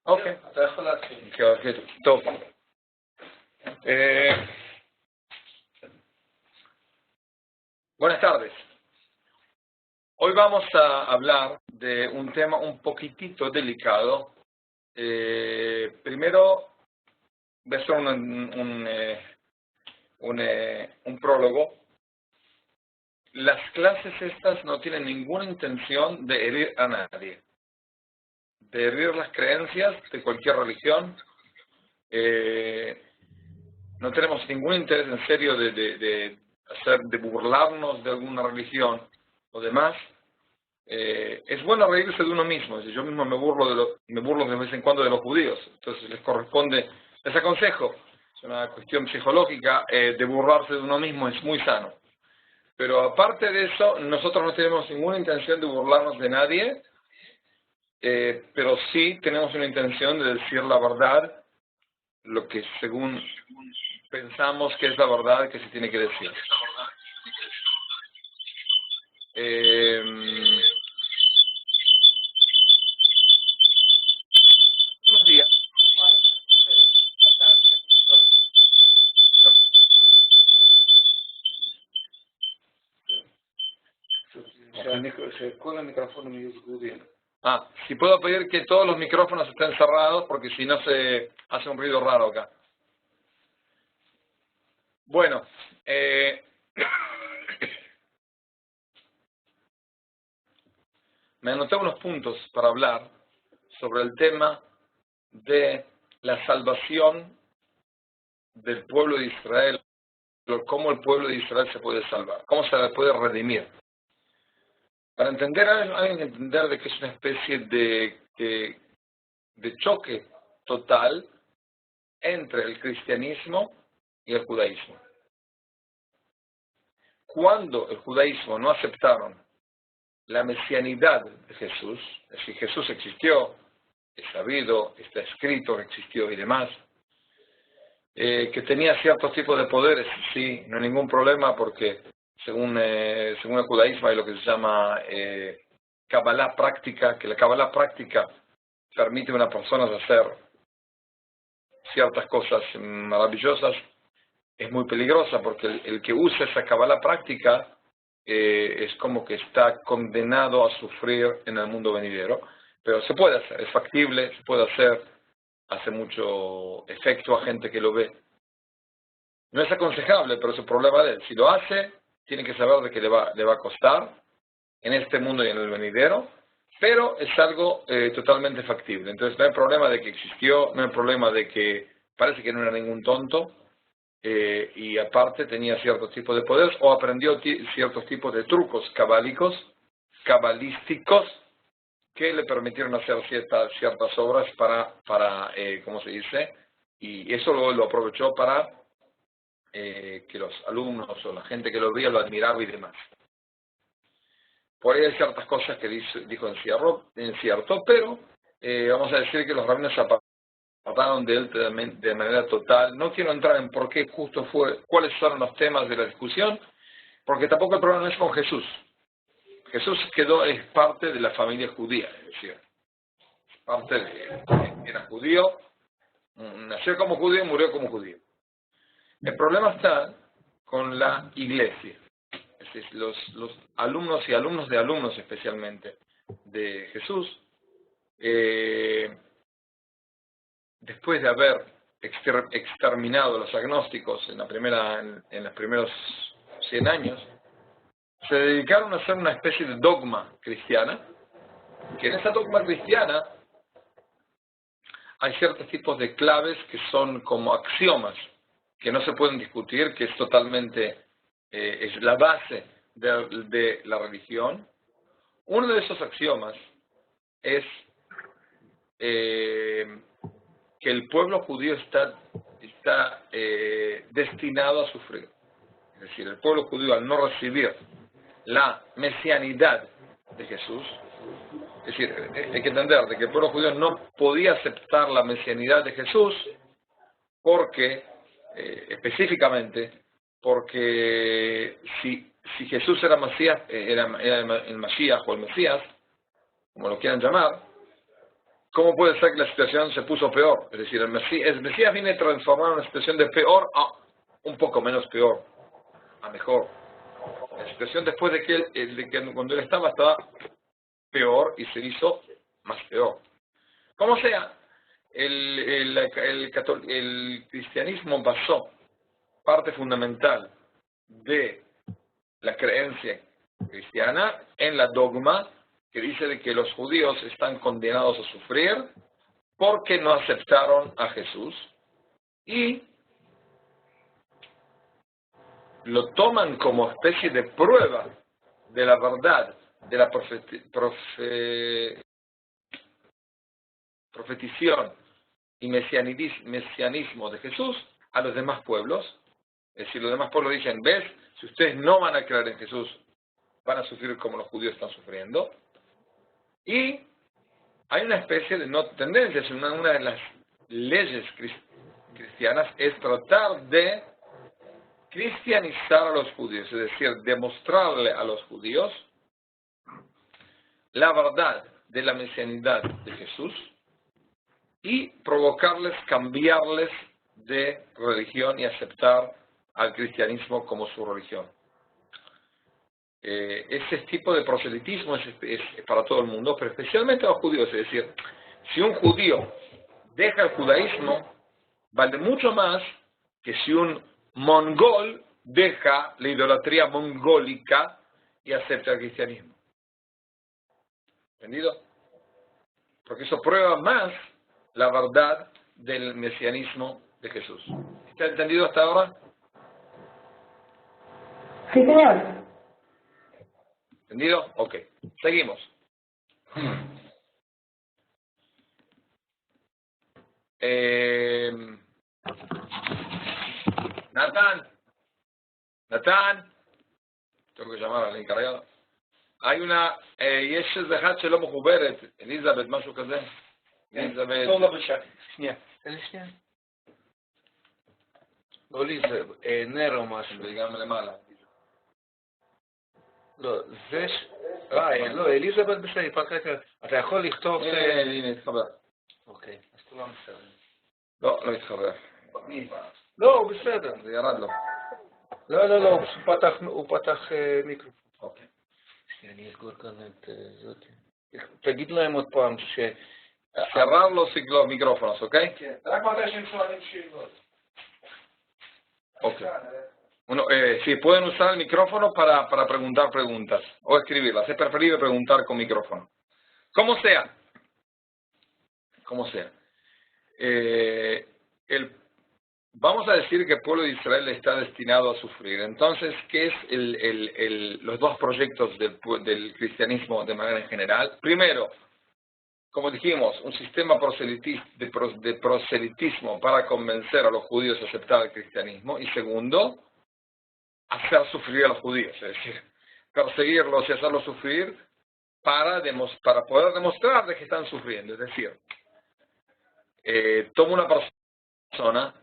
אוקיי. אתה יכול להתחיל. טוב. Buenas tardes. Hoy vamos a hablar de un tema un poquitito delicado. Primero voy a hacer un prólogo. Las clases estas no tienen ninguna intención de herir a nadie, de herir las creencias de cualquier religión. No tenemos ningún interés en serio de burlarnos de alguna religión o demás. Es bueno reírse de uno mismo. Yo mismo me burlo de vez en cuando de los judíos. Entonces les corresponde, les aconsejo, es una cuestión psicológica, de burlarse de uno mismo es muy sano. Pero aparte de eso, nosotros no tenemos ninguna intención de burlarnos de nadie, pero sí tenemos una intención de decir la verdad, lo que según pensamos que es la verdad que se tiene que decir. Buenos días. Si puedo pedir que todos los micrófonos estén cerrados, porque si no se hace un ruido raro acá. Bueno, me anoté unos puntos para hablar sobre el tema de la salvación del pueblo de Israel, cómo el pueblo de Israel se puede salvar, cómo se puede redimir. Para entender, hay que entender de que es una especie de choque total entre el cristianismo y el judaísmo. Cuando el judaísmo no aceptaron la mesianidad de Jesús, es decir, Jesús existió, es sabido, está escrito que existió y demás, que tenía ciertos tipos de poderes, sí, no hay ningún problema porque según el judaísmo hay lo que se llama Kabbalah práctica, que la Kabbalah práctica permite a una persona hacer ciertas cosas maravillosas. Es muy peligrosa porque el que usa esa Kabbalah práctica es como que está condenado a sufrir en el mundo venidero, pero se puede hacer, es factible, se puede hacer, hace mucho efecto a gente que lo ve. No es aconsejable, pero es el problema de él. Si lo hace, tiene que saber de que le va a costar en este mundo y en el venidero, pero es algo totalmente factible. Entonces no hay problema de que existió, no hay problema de que parece que no era ningún tonto, y aparte tenía ciertos tipos de poderes o aprendió ciertos tipos de trucos cabalísticos que le permitieron hacer ciertas obras para ¿cómo se dice? Y eso lo aprovechó para que los alumnos o la gente que lo veía lo admiraba y demás. Por ahí hay ciertas cosas que dijo en cierto, pero vamos a decir que los rabinos se apartaron de él de manera total. No quiero entrar en por qué justo fue, cuáles fueron los temas de la discusión, porque tampoco el problema no es con Jesús. Jesús es parte de la familia judía, es decir, era judío, nació como judío y murió como judío. El problema está con la iglesia, es decir, los alumnos y alumnos de alumnos especialmente de Jesús, después de haber exterminado a los agnósticos en los primeros 100 años, se dedicaron a hacer una especie de dogma cristiana, que en esa dogma cristiana hay ciertos tipos de claves que son como axiomas, que no se pueden discutir, que es totalmente, es la base de la religión. Uno de esos axiomas es que el pueblo judío está destinado a sufrir. Es decir, el pueblo judío al no recibir la mesianidad de Jesús, es decir, hay que entender de que el pueblo judío no podía aceptar la mesianidad de Jesús porque, específicamente, porque si Jesús era el Masías o el Mesías, como lo quieran llamar, ¿cómo puede ser que la situación se puso peor? Es decir, el Mesías viene a transformar una situación de peor a un poco menos peor, a mejor. La situación después de que cuando él estaba peor y se hizo más peor. Como sea, el cristianismo basó parte fundamental de la creencia cristiana en la dogma que dice de que los judíos están condenados a sufrir porque no aceptaron a Jesús y lo toman como especie de prueba de la verdad de la profetición y mesianismo de Jesús a los demás pueblos. Es decir, los demás pueblos dicen, ¿ves? Si ustedes no van a creer en Jesús, van a sufrir como los judíos están sufriendo. Y hay una especie de tendencias, una de las leyes cristianas es tratar de cristianizar a los judíos, es decir, demostrarle a los judíos la verdad de la mesianidad de Jesús y provocarles, cambiarles de religión y aceptar al cristianismo como su religión. Ese tipo de proselitismo es para todo el mundo, pero especialmente a los judíos. Es decir, si un judío deja el judaísmo, vale mucho más que si un mongol deja la idolatría mongólica y acepta el cristianismo. ¿Entendido? Porque eso prueba más la verdad del mesianismo de Jesús. ¿Está entendido hasta ahora? Sí, señor. ¿Entendido? Ok. Seguimos. Natán. Tengo que llamar al encargado. hay una, יש איזה אחד שלא מחוברת, אליזבת, משהו כזה. אליזבת. טוב לא בשק. שנייה. איזה שנייה? לא ליזה, נר או משהו. זה גם למעלה. לא, זה... לא, אליזבת בסדר, אתה יכול לכתוב... הנה, התחבר. אוקיי, אז כולם בסדר. לא, לא התחבר. לא, הוא בסדר. זה ירד לו. לא, הוא פתח מיקרופון. אוקיי. אני אסגור כאן את זאת. תגיד להם עוד פעם ש... cerrar los micrófonos, ¿ok? כן, רק מתי שהם שואלים שאלות. Ok. Bueno, sí, pueden usar el micrófono para preguntar preguntas o escribirlas. Es preferible preguntar con micrófono. Como sea. Como sea. Vamos a decir que el pueblo de Israel está destinado a sufrir. Entonces, ¿qué es los dos proyectos del cristianismo de manera en general? Primero, como dijimos, un sistema de proselitismo para convencer a los judíos a aceptar el cristianismo. Y segundo, hacer sufrir a los judíos, es decir, perseguirlos y hacerlos sufrir para poder demostrar de que están sufriendo. Es decir, tomo una persona,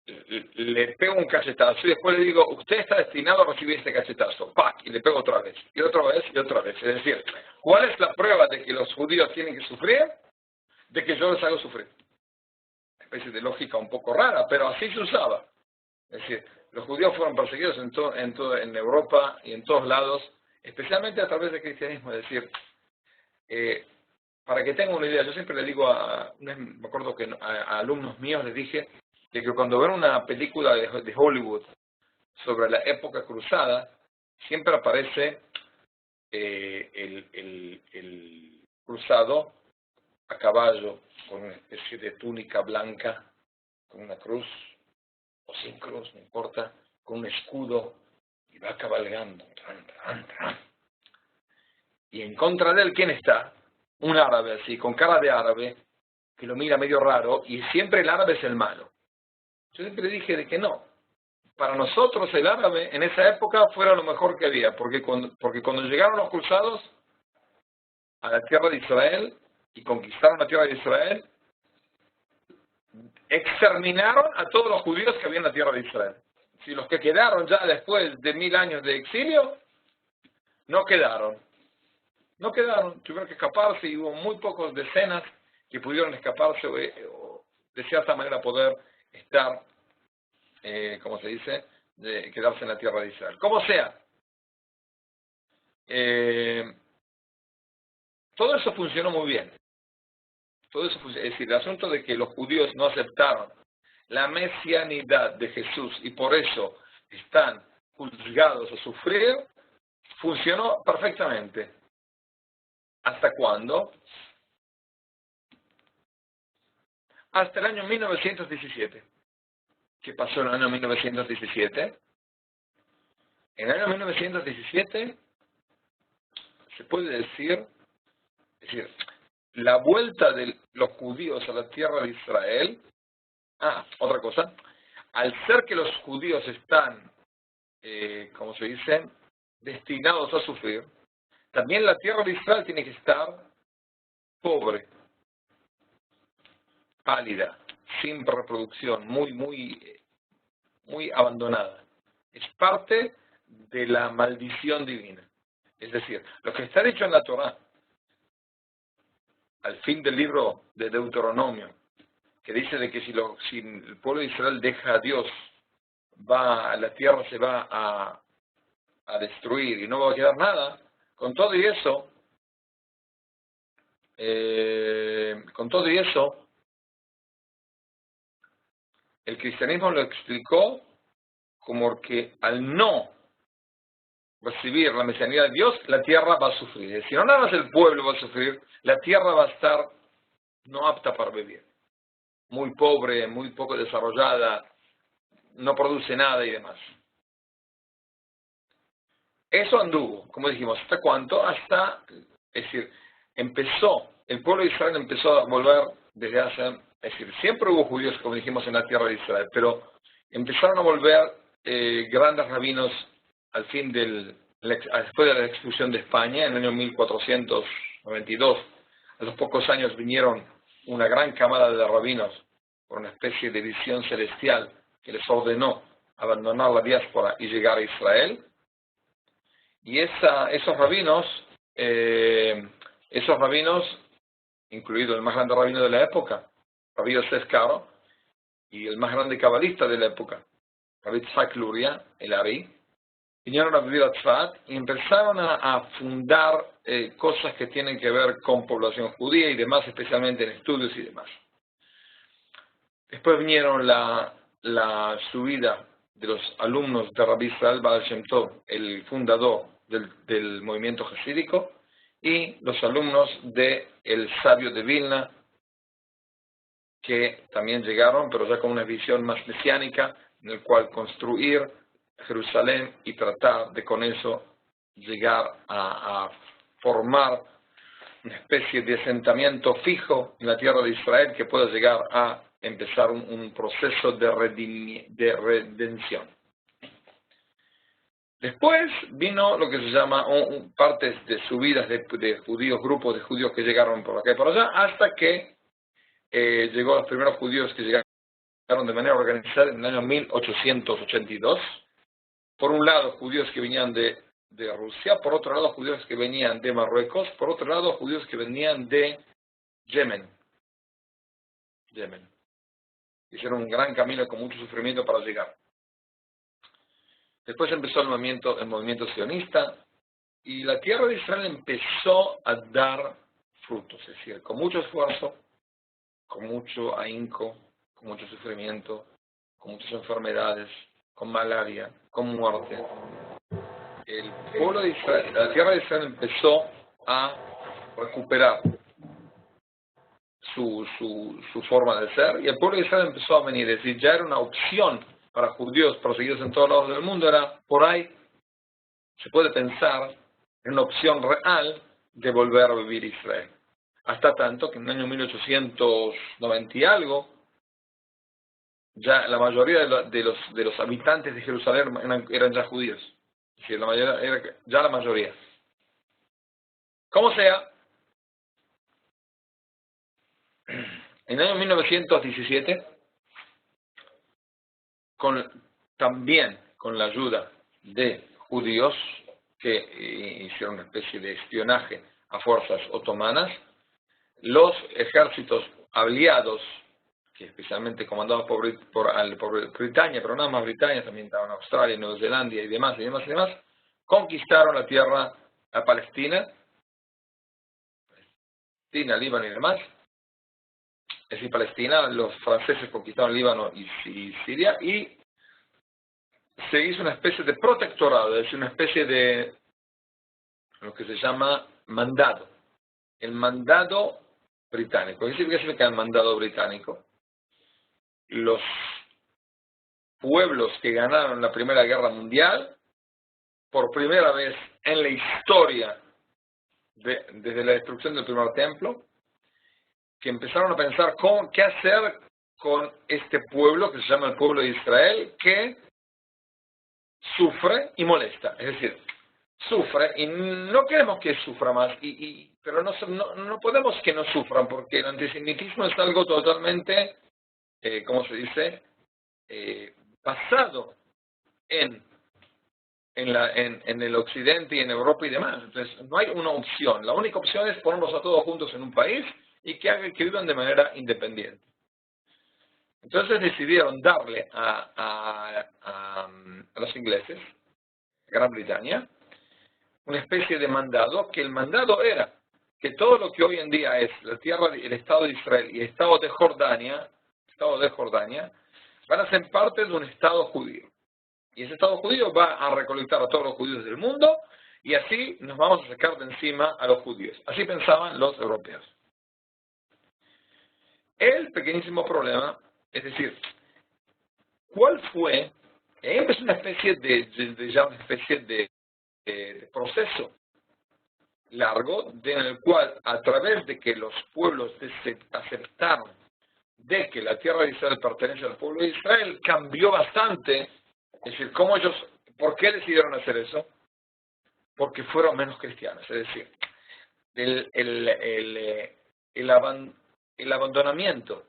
le pego un cachetazo y después le digo, usted está destinado a recibir este cachetazo, ¡pac! Y le pego otra vez, y otra vez, y otra vez. Es decir, ¿cuál es la prueba de que los judíos tienen que sufrir? De que yo les hago sufrir. Una especie de lógica un poco rara, pero así se usaba. Es decir, los judíos fueron perseguidos en Europa y en todos lados, especialmente a través del cristianismo. Es decir, para que tengan una idea, yo siempre le digo me acuerdo que a alumnos míos les dije que cuando ven una película de Hollywood sobre la época cruzada, siempre aparece el cruzado a caballo, con una especie de túnica blanca, con una cruz, o sin cruz, no importa, con un escudo, y va cabalgando. Y en contra de él, ¿quién está? Un árabe así, con cara de árabe, que lo mira medio raro, y siempre el árabe es el malo. Yo siempre dije de que no. Para nosotros el árabe en esa época fuera lo mejor que había, porque cuando llegaron los cruzados a la tierra de Israel y conquistaron la tierra de Israel, exterminaron a todos los judíos que había en la tierra de Israel. Si los que quedaron ya después de 1000 años de exilio, no quedaron. no quedaron, tuvieron que escaparse y hubo muy pocos decenas que pudieron escaparse o de cierta manera poder estar, como se dice, de quedarse en la tierra de Israel. Como sea, todo eso funcionó muy bien. Todo eso, es decir, el asunto de que los judíos no aceptaron la mesianidad de Jesús y por eso están juzgados a sufrir, funcionó perfectamente. ¿Hasta cuándo? Hasta el año 1917. ¿Qué pasó en el año 1917? En el año 1917 se puede decir, la vuelta de los judíos a la tierra de Israel. Otra cosa, al ser que los judíos están, como se dice, destinados a sufrir, también la tierra de Israel tiene que estar pobre, pálida, sin reproducción, muy abandonada. Es parte de la maldición divina. Es decir, lo que está dicho en la Torá, al fin del libro de Deuteronomio, que dice de que si el pueblo de Israel deja a Dios, la tierra se va a destruir y no va a quedar nada. Con todo y eso, el cristianismo lo explicó como que al no recibir la mesianía de Dios, la tierra va a sufrir. Es decir, no nada más el pueblo va a sufrir, la tierra va a estar no apta para vivir. Muy pobre, muy poco desarrollada, no produce nada y demás. Eso anduvo, como dijimos, ¿hasta cuánto? Es decir, el pueblo de Israel empezó a volver desde hace, es decir, siempre hubo judíos, como dijimos, en la tierra de Israel, pero empezaron a volver grandes rabinos al fin después de la expulsión de España, en el año 1492. A los pocos años vinieron una gran camada de rabinos por una especie de visión celestial que les ordenó abandonar la diáspora y llegar a Israel. Y esos rabinos, incluido el más grande rabino de la época, Rabbi Yosef Karo, y el más grande cabalista de la época, Rabbi Tzak Luria, el Ari, vinieron a vivir a Tzfat y empezaron a fundar cosas que tienen que ver con población judía y demás, especialmente en estudios y demás. Después vinieron la subida de los alumnos de Rabbi Israel Baal Shem Tov, el fundador del movimiento jasídico, y los alumnos del sabio de Vilna, que también llegaron, pero ya con una visión más mesiánica, en el cual construir Jerusalén y tratar de con eso llegar a formar una especie de asentamiento fijo en la tierra de Israel que pueda llegar a empezar un proceso de redención. Después vino lo que se llama partes de subidas de judíos, grupos de judíos que llegaron por acá y por allá, hasta que llegó los primeros judíos que llegaron de manera organizada en el año 1882. Por un lado, judíos que venían de Rusia, por otro lado, judíos que venían de Marruecos, por otro lado, judíos que venían de Yemen. Hicieron un gran camino con mucho sufrimiento para llegar. Después empezó el movimiento sionista, y la tierra de Israel empezó a dar frutos, es decir, con mucho esfuerzo, con mucho ahínco, con mucho sufrimiento, con muchas enfermedades, con malaria, con muerte. El pueblo de Israel, la tierra de Israel empezó a recuperar su forma de ser, y el pueblo de Israel empezó a venir. Es decir, ya era una opción para judíos perseguidos en todos lados del mundo, era por ahí, se puede pensar en una opción real de volver a vivir Israel. Hasta tanto que en el año 1890 y algo, ya la mayoría de los habitantes de Jerusalén eran ya judíos. Es decir, ya la mayoría. Como sea, en el año 1917, también con la ayuda de judíos que hicieron una especie de espionaje a fuerzas otomanas, los ejércitos aliados, que especialmente comandados por Britania, pero nada más Britania, también estaban Australia, Nueva Zelanda y demás, conquistaron la tierra, a Palestina, Líbano y demás. Es decir, Palestina, los franceses conquistaron Líbano y Siria, y se hizo una especie de protectorado, es decir, una especie de lo que se llama mandado. El mandado británico. ¿Qué significa el mandado británico? Los pueblos que ganaron la Primera Guerra Mundial, por primera vez en la historia, desde la destrucción del primer templo, que empezaron a pensar qué hacer con este pueblo que se llama el pueblo de Israel, que sufre y molesta. Es decir, sufre y no queremos que sufra más, pero no podemos que no sufran, porque el antisemitismo es algo totalmente, ¿cómo se dice?, basado en el occidente y en Europa y demás. Entonces no hay una opción. La única opción es ponerlos a todos juntos en un país y que vivan de manera independiente. Entonces decidieron darle a los ingleses, Gran Bretaña, una especie de mandado, que el mandado era que todo lo que hoy en día es la tierra, el Estado de Israel y el Estado de Jordania van a ser parte de un Estado judío. Y ese Estado judío va a recolectar a todos los judíos del mundo, y así nos vamos a sacar de encima a los judíos. Así pensaban los europeos. El pequeñísimo problema, es decir, ¿cuál fue? Es una especie de proceso largo en el cual, a través de que los pueblos aceptaron de que la tierra de Israel pertenece al pueblo de Israel, cambió bastante. Es decir, ¿por qué decidieron hacer eso? Porque fueron menos cristianos. Es decir, el abandonamiento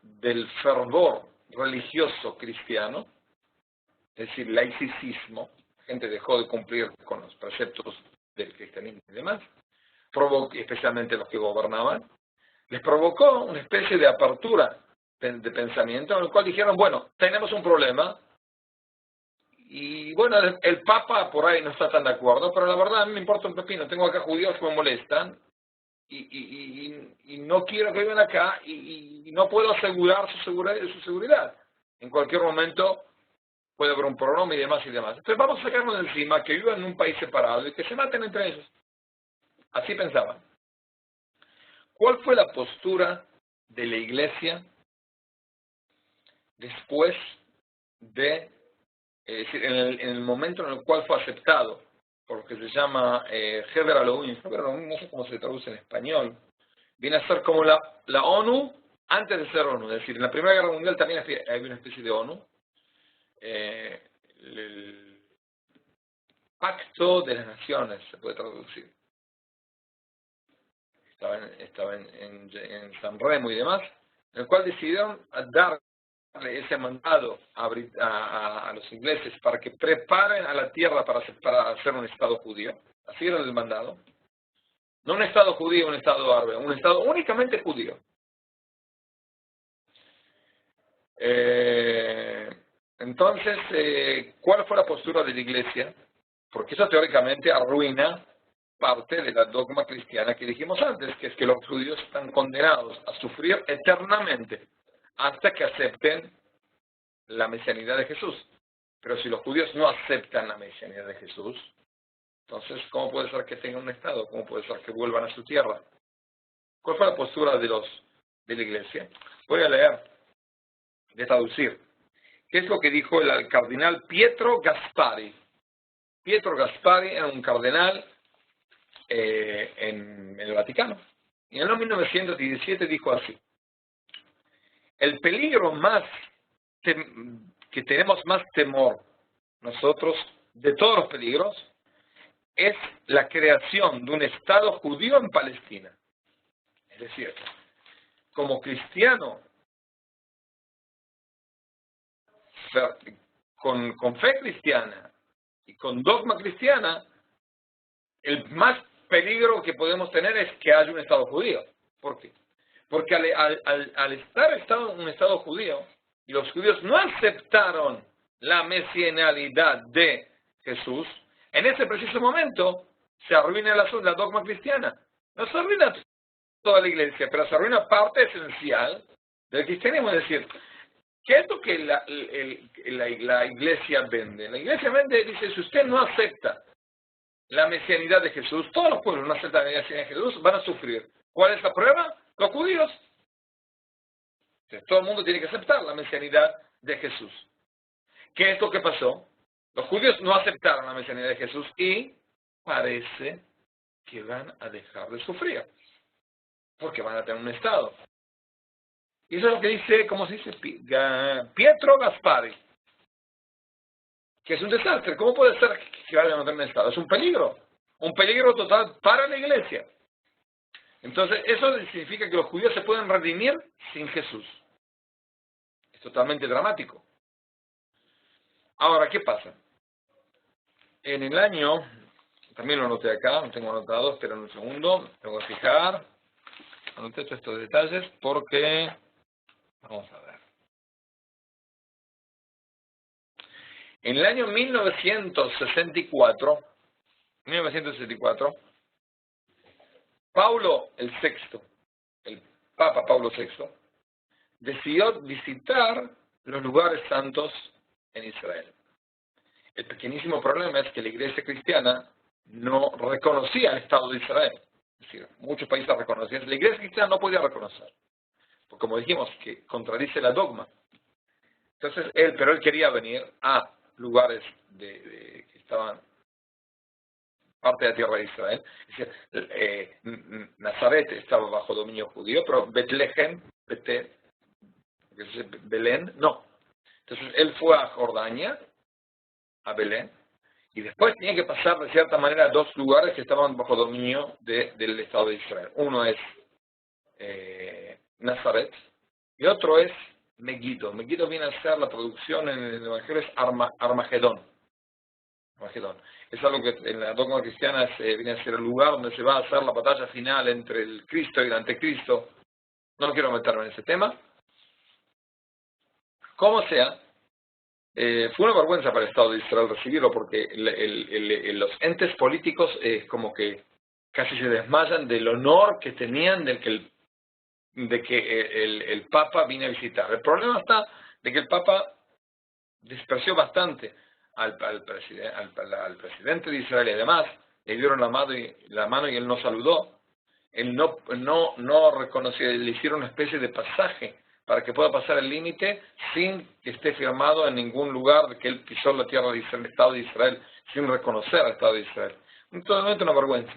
del fervor religioso cristiano, es decir, laicismo, la gente dejó de cumplir con los preceptos del cristianismo y demás, especialmente los que gobernaban, les provocó una especie de apertura de pensamiento en el cual dijeron, bueno, tenemos un problema, y bueno, el Papa por ahí no está tan de acuerdo, pero la verdad a mí me importa un pepino, tengo acá judíos que me molestan, y no quiero que vivan acá, y no puedo asegurar su seguridad. En cualquier momento puede haber un problema y demás. Entonces vamos a sacarnos de encima, que vivan en un país separado y que se maten entre ellos. Así pensaban. ¿Cuál fue la postura de la Iglesia después es decir, en el momento en el cual fue aceptado por lo que se llama Heber Elohim, no sé cómo se traduce en español, viene a ser como la ONU antes de ser ONU? Es decir, en la Primera Guerra Mundial también había una especie de ONU, el Pacto de las Naciones, se puede traducir. Estaba en San Remo y demás, en el cual decidieron darle ese mandado a los ingleses para que preparen a la tierra para hacer un Estado judío. Así era el mandado. No un Estado judío, un Estado árabe, un Estado únicamente judío. Entonces, ¿cuál fue la postura de la Iglesia? Porque eso teóricamente arruina parte de la dogma cristiana que dijimos antes, que es que los judíos están condenados a sufrir eternamente hasta que acepten la mesianidad de Jesús. Pero si los judíos no aceptan la mesianidad de Jesús, entonces, ¿cómo puede ser que tengan un Estado? ¿Cómo puede ser que vuelvan a su tierra? ¿Cuál fue la postura de la Iglesia? Voy a leer, de traducir. ¿Qué es lo que dijo el cardenal Pietro Gasparri? Pietro Gasparri era un cardenal en el Vaticano. Y en el año 1917 dijo así: el peligro que tenemos más temor nosotros de todos los peligros es la creación de un Estado judío en Palestina. Es decir, como cristiano con fe cristiana y con dogma cristiana, el más peligro que podemos tener es que haya un Estado judío. ¿Por qué? Porque al estar un Estado judío, y los judíos no aceptaron la mesianalidad de Jesús, en ese preciso momento se arruina la dogma cristiana. No se arruina toda la iglesia, pero se arruina parte esencial del cristianismo. Es decir, ¿qué es lo que la iglesia vende? La iglesia vende, dice, si usted no acepta la mesianidad de Jesús, todos los pueblos no aceptan la mesianidad de Jesús, van a sufrir. ¿Cuál es la prueba? Los judíos. Entonces, todo el mundo tiene que aceptar la mesianidad de Jesús. ¿Qué es lo que pasó? Los judíos no aceptaron la mesianidad de Jesús y parece que van a dejar de sufrir, porque van a tener un Estado. Y eso es lo que dice, ¿cómo se dice? Pietro Gaspari, que es un desastre. ¿Cómo puede ser que vayan a tener un Estado? Es un peligro total para la iglesia. Entonces, eso significa que los judíos se pueden redimir sin Jesús. Es totalmente dramático. Ahora, ¿qué pasa? En el año, también lo anoté acá, no tengo anotado, espera un segundo, tengo que fijar, anoté todos estos detalles porque, vamos a ver. En el año 1964, Paulo el VI, el Papa Paulo VI, decidió visitar los lugares santos en Israel. El pequeñísimo problema es que la iglesia cristiana no reconocía el Estado de Israel. Es decir, muchos países reconocían. La iglesia cristiana no podía reconocer, porque como dijimos, que contradice la dogma. Entonces, pero él quería venir a lugares que estaban parte de la tierra de Israel. Es decir, Nazaret estaba bajo dominio judío, pero Betlehem, Belén, no. Entonces él fue a Jordania, a Belén, y después tenía que pasar de cierta manera a dos lugares que estaban bajo dominio del Estado de Israel. Uno es Nazaret y otro es Megiddo. Megiddo viene a ser, la traducción en el Evangelio es Armagedón. Es algo que en la dogma cristiana viene a ser el lugar donde se va a hacer la batalla final entre el Cristo y el Anticristo. No quiero meterme en ese tema. Como sea, fue una vergüenza para el Estado de Israel recibirlo, porque los entes políticos como que casi se desmayan del honor que tenían de que el Papa vine a visitar. El problema está de que el Papa despreció bastante al presidente de Israel, y además le dieron la mano y él no saludó. Él no reconoció, le hicieron una especie de pasaje para que pueda pasar el límite sin que esté firmado en ningún lugar de que él pisó la tierra de Israel, el Estado de Israel, sin reconocer al Estado de Israel. Totalmente una vergüenza.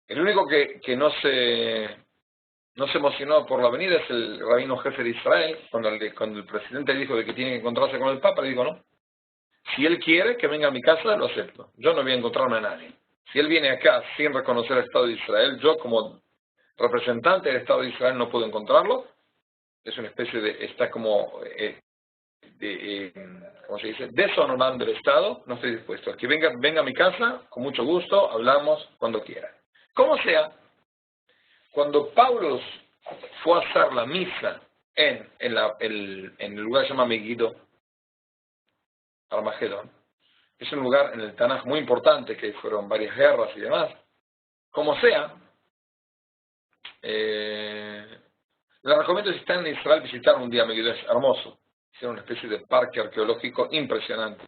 El único que no se emocionó por la venida es el rabino jefe de Israel. Cuando el presidente dijo de que tiene que encontrarse con el Papa, le dijo, no, si él quiere que venga a mi casa, lo acepto. Yo no voy a encontrarme a nadie. Si él viene acá sin reconocer el Estado de Israel, yo como representante del Estado de Israel no puedo encontrarlo. Es una especie de, está como, ¿cómo se dice?, deshonorando el Estado. No estoy dispuesto. El que venga a mi casa, con mucho gusto, hablamos cuando quiera. Como sea, cuando Pablo fue a hacer la misa en el lugar que se llama Megiddo, Armagedón, es un lugar en el Tanaj muy importante, que fueron varias guerras y demás. Como sea, les recomiendo, si están en Israel, visitar un día Megiddo. Es hermoso. Es una especie de parque arqueológico impresionante.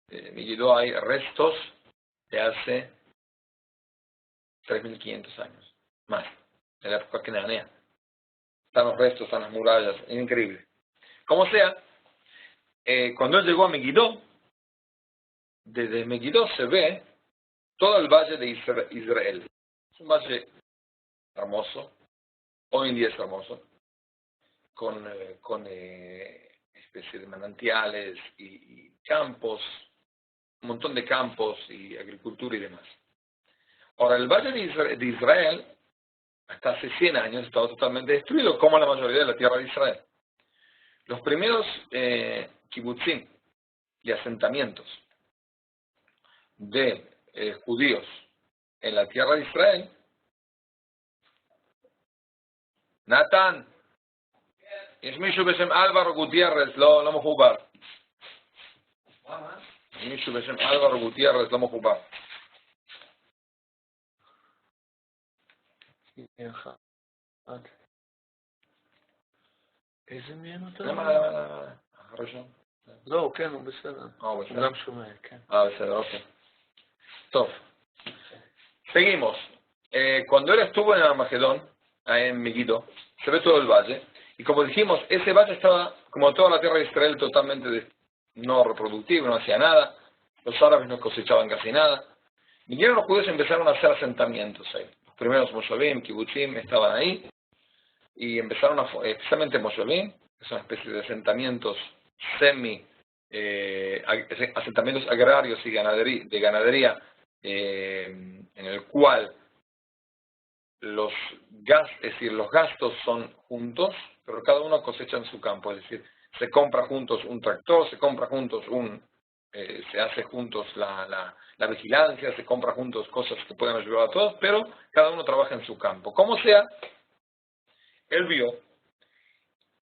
En Megiddo hay restos de hace 3.500 años, más, de la época cananea. Están los restos, están las murallas, es increíble. Como sea, cuando él llegó a Megiddo, desde Megiddo se ve todo el valle de Israel. Es un valle hermoso, hoy en día es hermoso, con especie de manantiales y campos, un montón de campos y agricultura y demás. Ahora, el valle de Israel, hasta hace 100 años, estaba totalmente destruido, como la mayoría de la tierra de Israel. Los primeros kibutzim y asentamientos de judíos en la tierra de Israel. Natán, es Mishu Besem Álvaro Gutiérrez, lo mojubar. Mishu Besem Álvaro Gutiérrez, lo mojubar. איזה מעניין אותו? למה? הראשון? לא, כן, הוא בסדר. הוא גם שומע, כן. בסדר, אוקיי. טוב. Seguimos. Cuando él estuvo en Armagedón, en Megiddo, se ve todo el valle, y como dijimos, ese valle estaba, como toda la tierra de Israel, totalmente no reproductivo, no hacía nada, los árabes no cosechaban casi nada. Vinieron los judíos y empezaron a hacer asentamientos ahí. Los primeros moshavim, kibutzim, estaban ahí, y empezaron especialmente moshavim, que son una especie de asentamientos asentamientos agrarios y de ganadería, en el cual los gastos son juntos, pero cada uno cosecha en su campo, es decir, se compra juntos un tractor, se compra juntos se hace juntos la vigilancia, se compra juntos cosas que pueden ayudar a todos, pero cada uno trabaja en su campo. Como sea, él vio,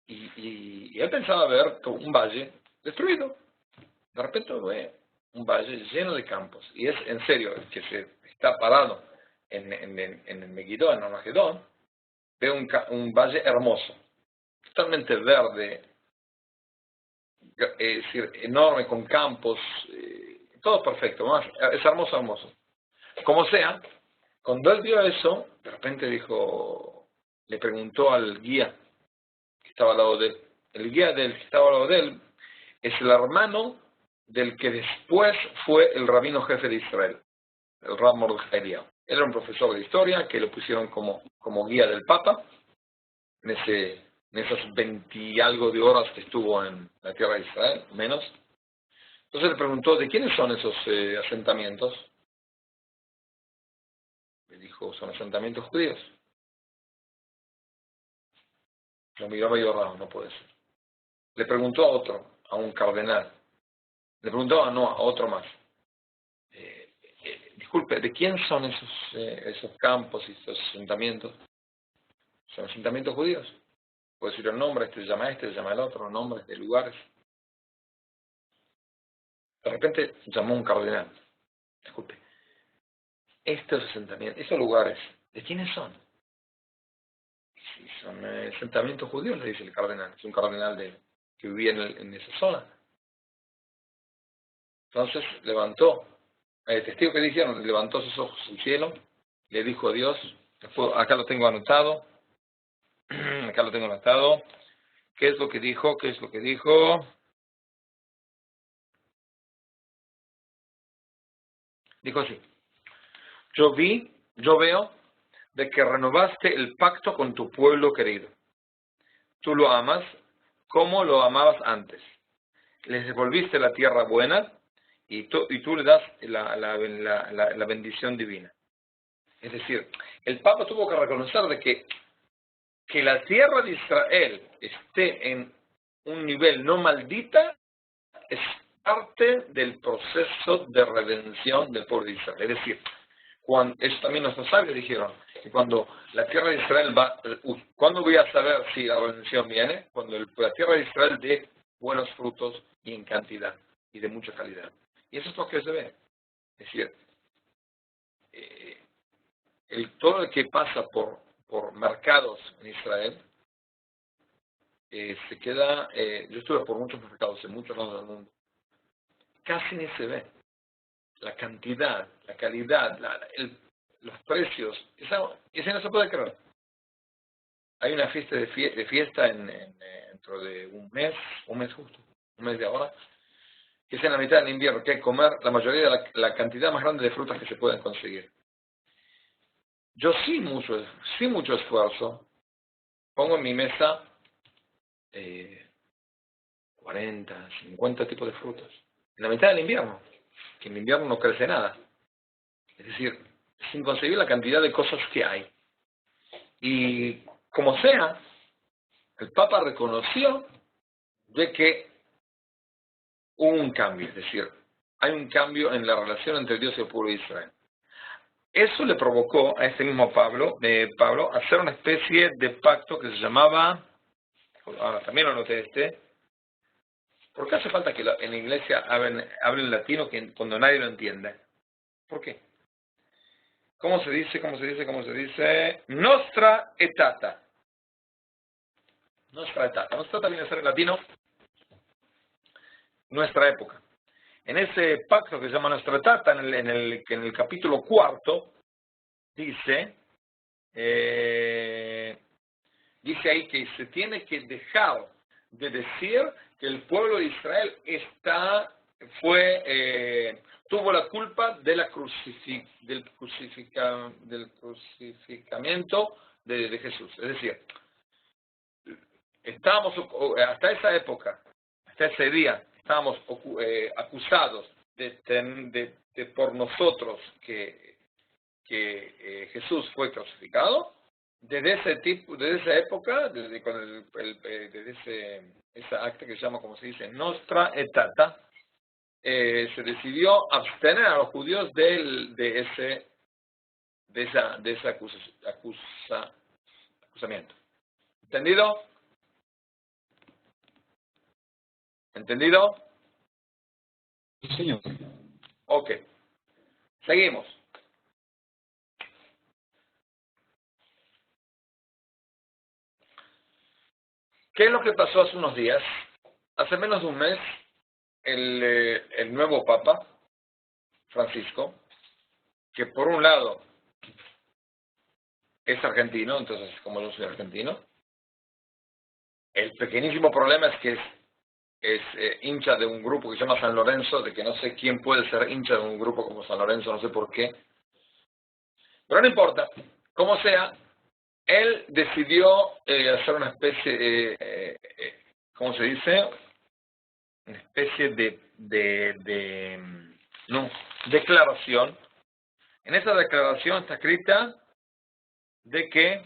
y él pensaba ver un valle destruido. De repente ve un valle lleno de campos, y es en serio, el que se está parado en el Megiddo, en Armagedón, ve un valle hermoso, totalmente verde, es decir, enorme, con campos, todo perfecto, es hermoso, hermoso. Como sea, cuando él vio eso, de repente le preguntó al guía que estaba al lado de él. El guía que estaba al lado de él es el hermano del que después fue el rabino jefe de Israel, el Rab Mordechai Eliyahu. Él era un profesor de historia que lo pusieron como guía del Papa en esas 20 y algo de horas que estuvo en la tierra de Israel, menos. Entonces le preguntó, ¿de quiénes son esos asentamientos? Le dijo, son asentamientos judíos. Lo miró medio raro, no puede ser. Le preguntó a otro, a un cardenal. Le preguntó a otro más. Disculpe, ¿de quién son esos campos y esos asentamientos? Son asentamientos judíos. Puedo decir el nombre, se llama el otro, nombres de lugares. De repente llamó un cardenal. Disculpe, estos asentamientos, esos lugares, ¿de quiénes son? Sí, son asentamientos judíos, le dice el cardenal. Es un cardenal que vivía en esa zona. Entonces levantó, el testigo que dijeron, levantó sus ojos al cielo, le dijo a Dios, acá lo tengo anotado, ¿qué es lo que dijo? Dijo así, yo veo de que renovaste el pacto con tu pueblo querido. Tú lo amas como lo amabas antes. Les devolviste la tierra buena y tú le das la bendición divina. Es decir, el Papa tuvo que reconocer de que la tierra de Israel esté en un nivel no maldita es parte del proceso de redención del pueblo de Israel. Es decir, eso también nuestros sabios dijeron, que cuando la tierra de Israel ¿cuándo voy a saber si la redención viene? Cuando la tierra de Israel dé buenos frutos y en cantidad y de mucha calidad. Y eso es lo que se ve. Es decir, todo el que pasa por mercados en Israel, se queda, yo estuve por muchos mercados en muchos lados del mundo, casi ni se ve la cantidad, la calidad, los precios, eso no se puede creer. Hay una fiesta dentro de un mes justo, un mes de ahora, que es en la mitad del invierno, que hay que comer la mayoría de la cantidad más grande de frutas que se pueden conseguir. Yo sin mucho esfuerzo, pongo en mi mesa 40, 50 tipos de frutas. En la mitad del invierno, que en invierno no crece nada. Es decir, es inconcebible la cantidad de cosas que hay. Y como sea, el Papa reconoció de que hubo un cambio. Es decir, hay un cambio en la relación entre Dios y el pueblo de Israel. eso le provocó a este mismo Pablo hacer una especie de pacto que se llamaba, ahora también lo noté ¿por qué hace falta que en la iglesia hablen latino cuando nadie lo entiende? ¿Por qué? ¿Cómo se dice? Nostra etata. Nostra etata. Nostra viene a ser en latino nuestra época. En ese pacto que se llama Nostra etata, en el capítulo 4, dice ahí que se tiene que dejar de decir que el pueblo de Israel tuvo la culpa de del crucificamiento de Jesús. Es decir, estábamos hasta esa época, hasta ese día, estábamos acusados por nosotros que Jesús fue crucificado. Desde esa época, desde esa acta que se llama, como se dice, Nostra etata, se decidió abstener a los judíos de ese acusamiento. ¿Entendido? ¿Entendido? Sí, señor. Ok. Seguimos. ¿Qué es lo que pasó hace unos días? Hace menos de un mes, el nuevo Papa, Francisco, que por un lado es argentino, entonces como yo soy argentino, el pequeñísimo problema es que es hincha de un grupo que se llama San Lorenzo, de que no sé quién puede ser hincha de un grupo como San Lorenzo, no sé por qué, pero no importa, como sea, él decidió hacer una especie, ¿cómo se dice? Una especie de declaración. En esa declaración está escrita de que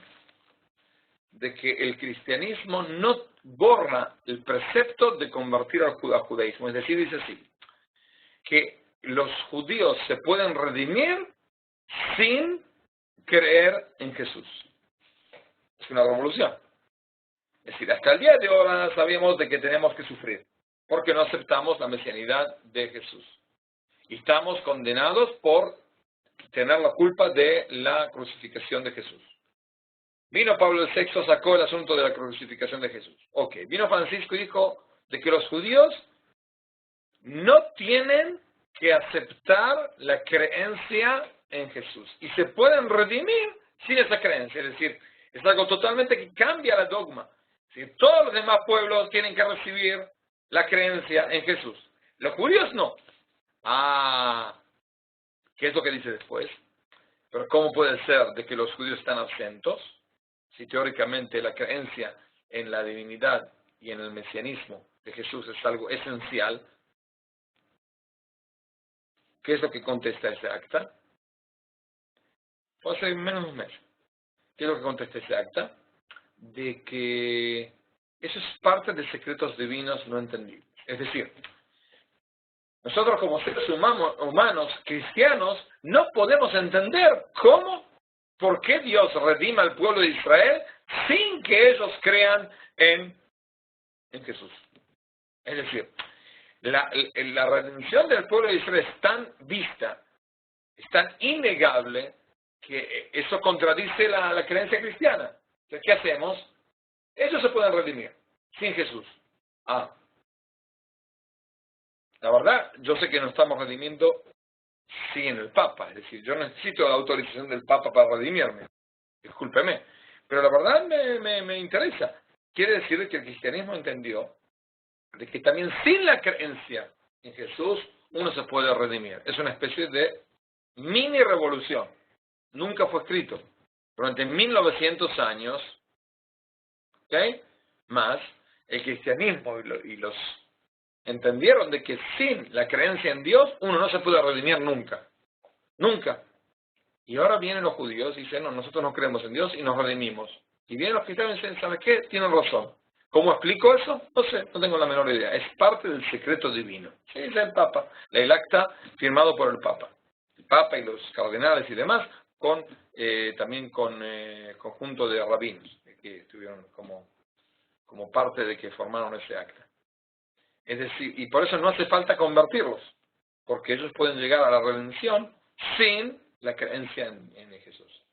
el cristianismo no borra el precepto de convertir al judaísmo. Es decir, dice así, que los judíos se pueden redimir sin creer en Jesús. Es una revolución. Es decir, hasta el día de hoy sabemos de que tenemos que sufrir, porque no aceptamos la mesianidad de Jesús. Y estamos condenados por tener la culpa de la crucificación de Jesús. Vino Pablo VI, sacó el asunto de la crucificación de Jesús. Ok, vino Francisco y dijo de que los judíos no tienen que aceptar la creencia en Jesús. Y se pueden redimir sin esa creencia. Es decir, es algo totalmente que cambia la dogma. Si todos los demás pueblos tienen que recibir la creencia en Jesús. Los judíos no. ¿Qué es lo que dice después? Pero ¿cómo puede ser de que los judíos están absentos? Si teóricamente la creencia en la divinidad y en el mesianismo de Jesús es algo esencial. ¿Qué es lo que contesta ese acta? Hace menos de un mes. ¿Qué es lo que contesta ese acta? De que eso es parte de secretos divinos no entendidos. Es decir, nosotros como seres humanos cristianos no podemos entender por qué Dios redima al pueblo de Israel sin que ellos crean en Jesús. Es decir, la redención del pueblo de Israel es tan vista, es tan innegable, que eso contradice la creencia cristiana. Entonces, ¿qué hacemos? Ellos se pueden redimir sin Jesús. La verdad, yo sé que nos estamos redimiendo sin el Papa. Es decir, yo necesito la autorización del Papa para redimirme. Discúlpeme. Pero la verdad me interesa. Quiere decir que el cristianismo entendió de que también sin la creencia en Jesús uno se puede redimir. Es una especie de mini revolución. Nunca fue escrito. Durante 1900 años, ¿ok? Más, el cristianismo y los entendieron de que sin la creencia en Dios uno no se puede redimir nunca. Nunca. Y ahora vienen los judíos y dicen, no, nosotros no creemos en Dios y nos redimimos. Y vienen los cristianos y dicen, ¿sabes qué? Tienen razón. ¿Cómo explico eso? No sé, no tengo la menor idea. Es parte del secreto divino. Sí, es el Papa. El acta firmado por el Papa. El Papa y los cardenales y demás, con también con conjunto de rabinos que estuvieron como parte de que formaron ese acta. Es decir, y por eso no hace falta convertirlos, porque ellos pueden llegar a la redención sin la creencia en Jesús.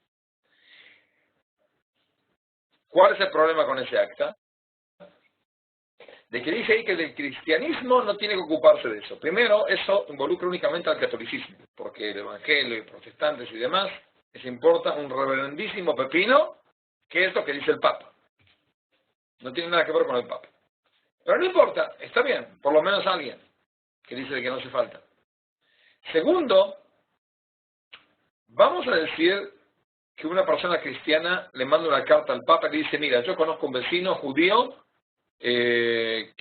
¿Cuál es el problema con ese acta? De que dice ahí que el cristianismo no tiene que ocuparse de eso. Primero, eso involucra únicamente al catolicismo, porque el evangelio y protestantes y demás les importa un reverendísimo pepino, que es lo que dice el Papa. No tiene nada que ver con el Papa. Pero no importa, está bien, por lo menos alguien que dice de que no hace falta. Segundo, vamos a decir que una persona cristiana le manda una carta al Papa y le dice, mira, yo conozco un vecino judío que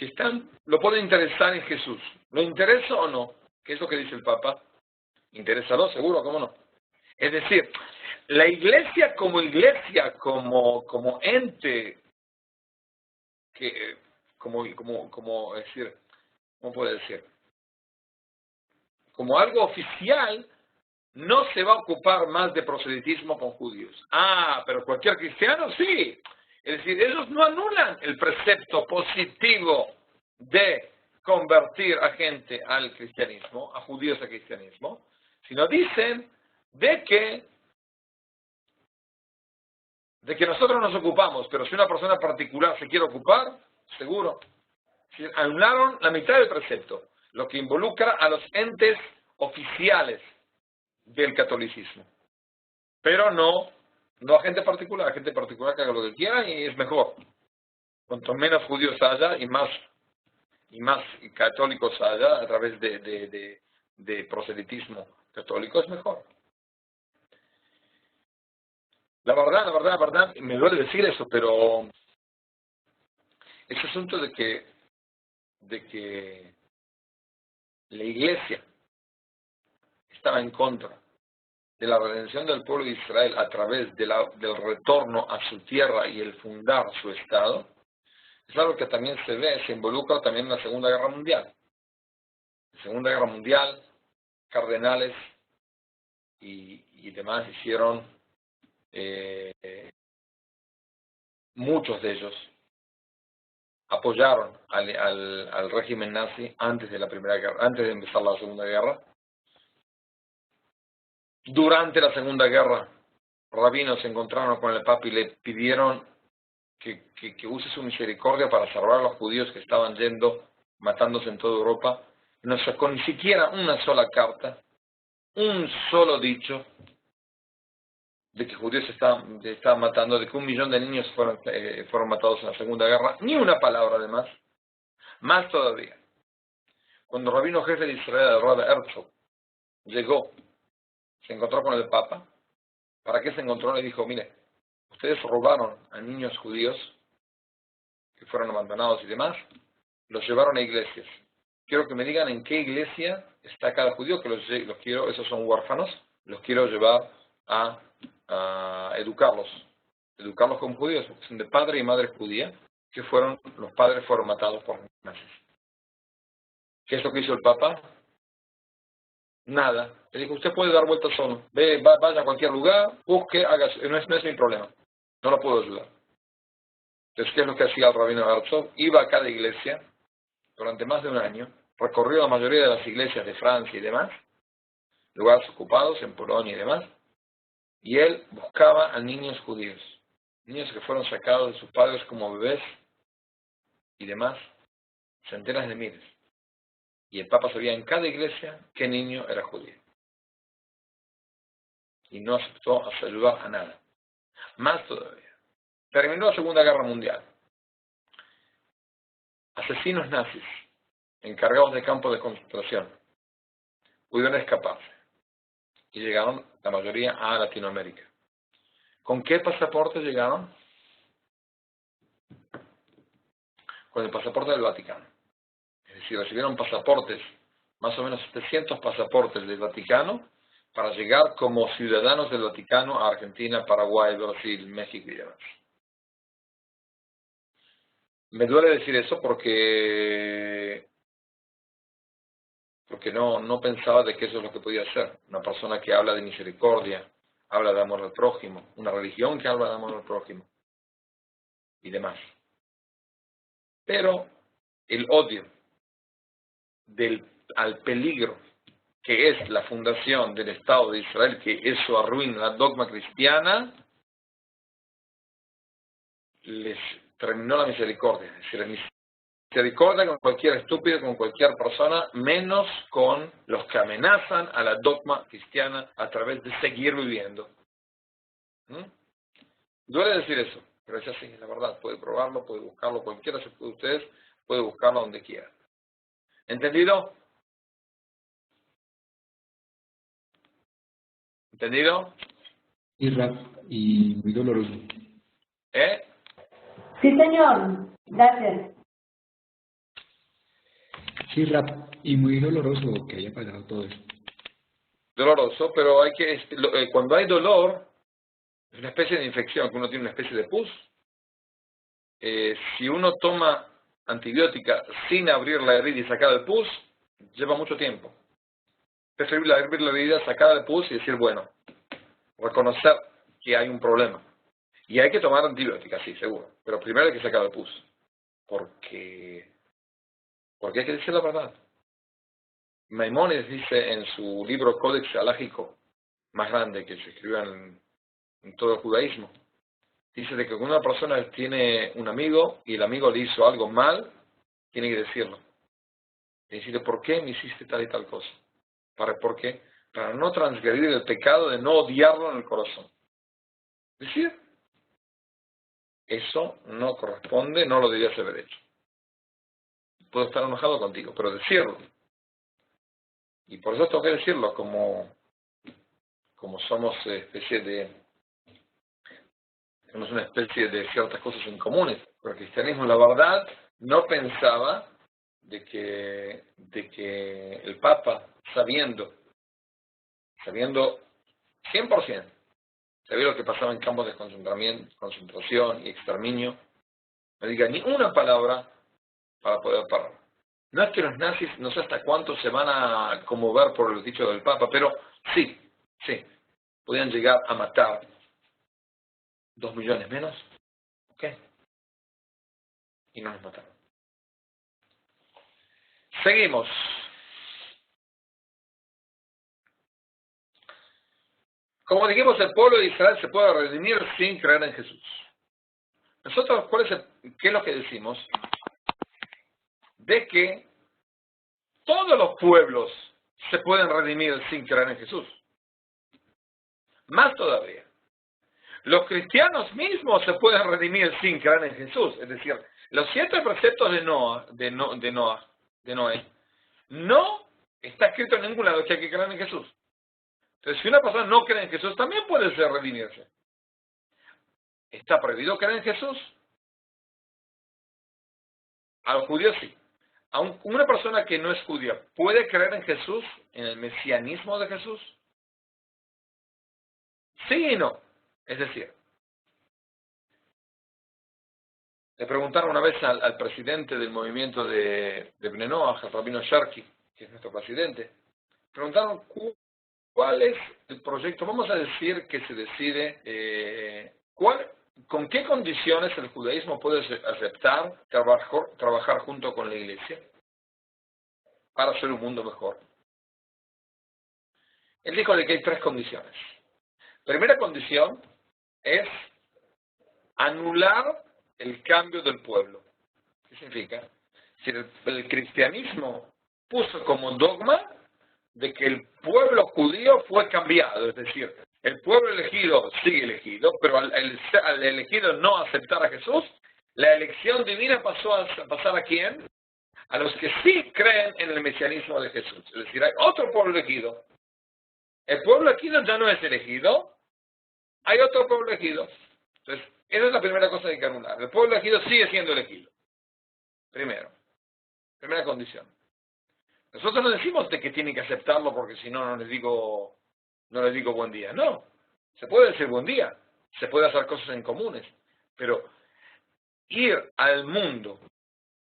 lo puede interesar en Jesús. ¿Lo interesa o no? ¿Qué es lo que dice el Papa? Interésalo, seguro, ¿cómo no? Es decir, la iglesia, como ente, es decir, ¿cómo puede decir? Como algo oficial, no se va a ocupar más de proselitismo con judíos. Ah, pero cualquier cristiano sí. Es decir, ellos no anulan el precepto positivo de convertir a gente al cristianismo, a judíos al cristianismo, sino dicen de que nosotros nos ocupamos, pero si una persona particular se quiere ocupar, seguro. Anularon la mitad del precepto, lo que involucra a los entes oficiales del catolicismo. Pero no a gente particular que haga lo que quiera y es mejor. Cuanto menos judíos haya y más católicos haya a través de proselitismo católico es mejor. La verdad, me duele decir eso, pero ese asunto de que la iglesia estaba en contra de la redención del pueblo de Israel a través del retorno a su tierra y el fundar su Estado, es algo que también se involucra también en la Segunda Guerra Mundial. En la Segunda Guerra Mundial, cardenales y demás hicieron, muchos de ellos apoyaron al régimen nazi antes de la Primera Guerra, antes de empezar la Segunda Guerra. Durante la Segunda Guerra, rabinos se encontraron con el Papa y le pidieron que use su misericordia para salvar a los judíos que estaban matándose en toda Europa. No sacó ni siquiera una sola carta, un solo dicho de que judíos se estaban matando, de que 1 millón de niños fueron matados en la Segunda Guerra, ni una palabra además. Más todavía, cuando el rabino jefe de Israel, el Rabbi Herzog, llegó, se encontró con el Papa. ¿Para qué se encontró? Le dijo, mire, ustedes robaron a niños judíos que fueron abandonados y demás, los llevaron a iglesias. Quiero que me digan en qué iglesia está cada judío, que los quiero, esos son huérfanos, los quiero llevar a educarlos como judíos, porque son de padre y madre judía, que los padres fueron matados por nazis. ¿Qué es lo que hizo el Papa? Nada. Le dijo, usted puede dar vueltas solo. Vaya a cualquier lugar, busque, haga, no es mi problema. No lo puedo ayudar. Entonces, ¿qué es lo que hacía el rabino Herzog? Iba a cada iglesia durante más de un año, recorrió la mayoría de las iglesias de Francia y demás, lugares ocupados en Polonia y demás, y él buscaba a niños judíos, niños que fueron sacados de sus padres como bebés y demás, centenas de miles. Y el Papa sabía en cada iglesia qué niño era judío. Y no aceptó ayudar a nada. Más todavía. Terminó la Segunda Guerra Mundial. Asesinos nazis, encargados de campos de concentración, pudieron escaparse. Y llegaron, la mayoría, a Latinoamérica. ¿Con qué pasaporte llegaron? Con el pasaporte del Vaticano. Es decir, recibieron pasaportes, más o menos 700 pasaportes del Vaticano, para llegar como ciudadanos del Vaticano a Argentina, Paraguay, Brasil, México y demás. Me duele decir eso porque porque no pensaba de que eso es lo que podía hacer. Una persona que habla de misericordia, habla de amor al prójimo, una religión que habla de amor al prójimo y demás. Pero el odio al peligro que es la fundación del Estado de Israel, que eso arruina la dogma cristiana, les terminó la misericordia. Es decir, la misericordia con cualquier estúpido, con cualquier persona, menos con los que amenazan a la dogma cristiana a través de seguir viviendo. Duele decir eso, pero es así, es la verdad. Puede probarlo, puede buscarlo, cualquiera de ustedes puede buscarlo donde quiera. ¿Entendido? ¿Entendido? Y rap, y muy doloroso. ¿Eh? Sí, señor. Gracias. Sí, rap, y muy doloroso que haya pasado todo eso. Doloroso, pero hay que cuando hay dolor, es una especie de infección, que uno tiene una especie de pus. Si uno toma antibiótica sin abrir la herida y sacar el pus, lleva mucho tiempo. Es preferible abrir la herida, sacar el pus y decir, bueno, reconocer que hay un problema. Y hay que tomar antibiótica, sí, seguro. Pero primero hay que sacar el pus. Porque hay que decir la verdad. Maimónides dice en su libro Códex Alágico, más grande que se escribió en todo el judaísmo, dice de que cuando una persona tiene un amigo y el amigo le hizo algo mal, tiene que decirlo. Y decirle, ¿por qué me hiciste tal y tal cosa? ¿Por qué? Para no transgredir el pecado de no odiarlo en el corazón. Decir, eso no corresponde, no lo debías haber hecho. Puedo estar enojado contigo, pero decirlo. Y por eso tengo que decirlo, como somos tenemos una especie de ciertas cosas en comunes. Pero el cristianismo, la verdad, no pensaba de que el Papa, sabiendo 100%, sabía lo que pasaba en campos de concentración y exterminio, no diga ni una palabra para poder parar. No es que los nazis, no sé hasta cuánto se van a conmover por el dicho del Papa, pero sí, podían llegar a matar 2 millones menos, ¿ok? Y no nos mataron. Seguimos. Como dijimos, el pueblo de Israel se puede redimir sin creer en Jesús. Nosotros, ¿qué es lo que decimos? De que todos los pueblos se pueden redimir sin creer en Jesús. Más todavía, los cristianos mismos se pueden redimir sin creer en Jesús. Es decir, los 7 preceptos de Noé, no está escrito en ningún lado que hay que creer en Jesús. Entonces, si una persona no cree en Jesús, también puede ser redimirse. ¿Está prohibido creer en Jesús? A los judíos sí. A una persona que no es judía, ¿puede creer en Jesús, en el mesianismo de Jesús? Sí y no. Es decir, le preguntaron una vez al presidente del movimiento de Bnei Noach, al rabino Sharkey, que es nuestro presidente, preguntaron cuál es el proyecto, vamos a decir que se decide, ¿con qué condiciones el judaísmo puede aceptar trabajar junto con la iglesia para hacer un mundo mejor? Él dijo que hay 3 condiciones. Primera condición es anular el cambio del pueblo. ¿Qué significa? Si el cristianismo puso como dogma de que el pueblo judío fue cambiado, es decir, el pueblo elegido sigue elegido, pero al elegido no aceptar a Jesús, la elección divina pasó a pasar ¿a quién? A los que sí creen en el mesianismo de Jesús. Es decir, hay otro pueblo elegido. El pueblo elegido ya no es elegido, hay otro pueblo elegido. Entonces, esa es la primera cosa que hay que anular. El pueblo elegido sigue siendo elegido. Primera condición. Nosotros no decimos de que tienen que aceptarlo porque si no, no les digo buen día. No, se puede decir buen día, se puede hacer cosas en comunes, pero ir al mundo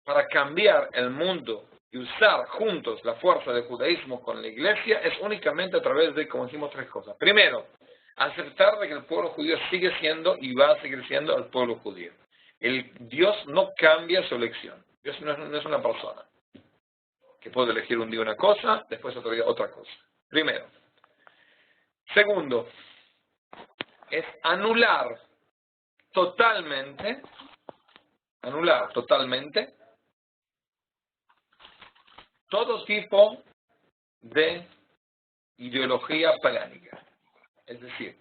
para cambiar el mundo y usar juntos la fuerza del judaísmo con la iglesia es únicamente a través de, como decimos, tres cosas. Primero, aceptar de que el pueblo judío sigue siendo y va a seguir siendo el pueblo judío. Dios no cambia su elección. Dios no es una persona que puede elegir un día una cosa, después otro día otra cosa. Primero. Segundo, es anular totalmente todo tipo de ideología pagánica. Es decir,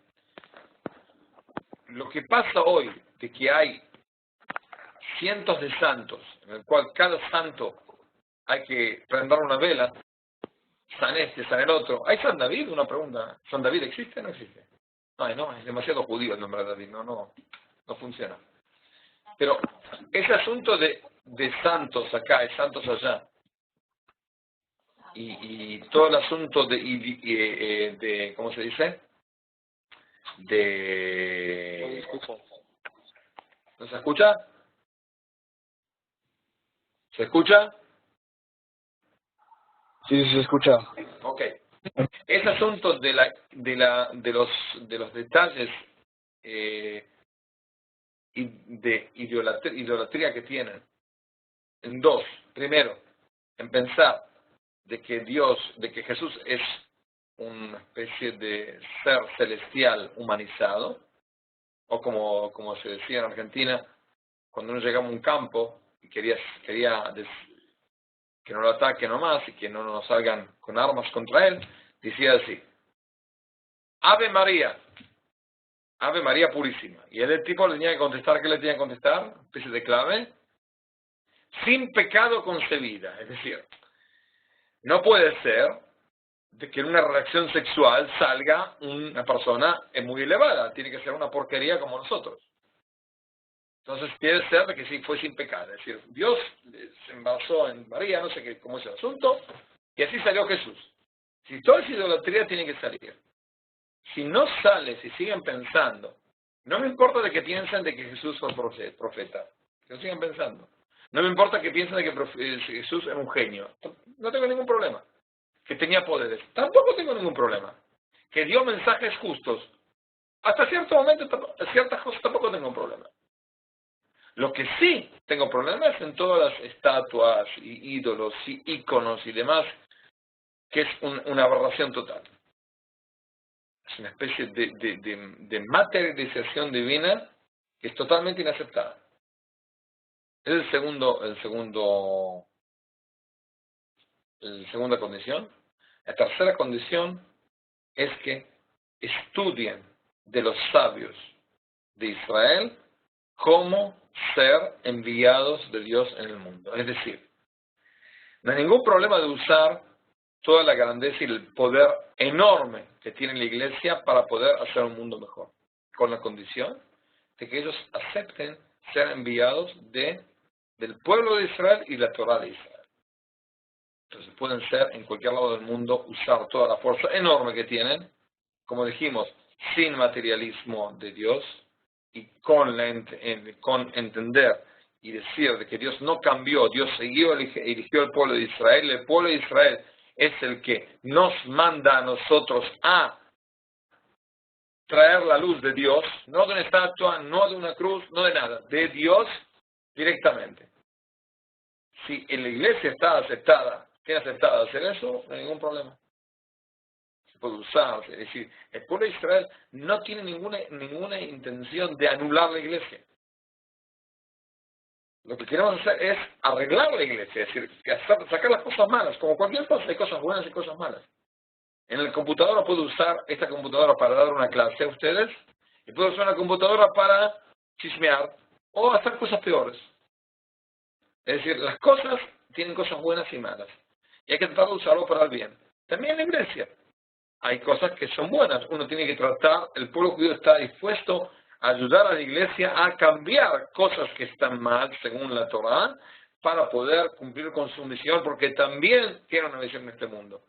lo que pasa hoy, de que hay cientos de santos, en el cual cada santo hay que prender una vela, San este, San el otro. ¿Hay San David? Una pregunta. ¿San David existe o no existe? No, es demasiado judío el nombre de David, no funciona. Pero ese asunto de santos acá y santos allá, y todo el asunto de ¿cómo se dice? ¿No se escucha? ¿Se escucha? Sí, se escucha. Ok. Ese asunto de los detalles de idolatría que tienen, en dos. Primero, en pensar de que Jesús es una especie de ser celestial humanizado, o como se decía en Argentina, cuando uno llegaba a un campo y quería que no lo ataquen nomás y que no nos salgan con armas contra él, decía así: Ave María purísima. Y el tipo le tenía que contestar. ¿Qué le tenía que contestar? Una especie de clave: sin pecado concebida. Es decir, no puede ser de que en una relación sexual salga una persona muy elevada. Tiene que ser una porquería como nosotros. Entonces tiene que ser de que sí fue sin pecado. Es decir, Dios se embarazó en María, no sé cómo es el asunto, y así salió Jesús. Si toda esa idolatría tiene que salir. Si no sale, si siguen pensando, no me importa de que piensen de que Jesús fue profeta, que lo sigan pensando. No me importa que piensen de que Jesús era un genio, no tengo ningún problema. Que tenía poderes, tampoco tengo ningún problema. Que dio mensajes justos, hasta cierto momento, ciertas cosas tampoco tengo un problema. Lo que sí tengo problemas es en todas las estatuas y ídolos y íconos y demás, que es una aberración total. Es una especie de materialización divina que es totalmente inaceptada. Es la segunda condición. La tercera condición es que estudien de los sabios de Israel cómo ser enviados de Dios en el mundo. Es decir, no hay ningún problema de usar toda la grandeza y el poder enorme que tiene la iglesia para poder hacer un mundo mejor, con la condición de que ellos acepten ser enviados del pueblo de Israel y la Torah de Israel. Entonces pueden ser en cualquier lado del mundo, usar toda la fuerza enorme que tienen, como dijimos, sin materialismo de Dios y con entender y decir de que Dios no cambió, Dios eligió al pueblo de Israel. El pueblo de Israel es el que nos manda a nosotros a traer la luz de Dios, no de una estatua, no de una cruz, no de nada, de Dios directamente. Si en la iglesia tiene aceptada hacer eso, no hay ningún problema. Se puede usar, es decir, el pueblo de Israel no tiene ninguna intención de anular la iglesia. Lo que queremos hacer es arreglar la iglesia, es decir, sacar las cosas malas. Como cualquier cosa, hay cosas buenas y cosas malas. En el computadora puedo usar esta computadora para dar una clase a ustedes, y puedo usar una computadora para chismear o hacer cosas peores. Es decir, las cosas tienen cosas buenas y malas, y hay que tratar de usarlo para el bien. También en la iglesia hay cosas que son buenas. Uno tiene que tratar, el pueblo judío está dispuesto a ayudar a la iglesia a cambiar cosas que están mal según la Torah para poder cumplir con su misión, porque también tiene una misión en este mundo: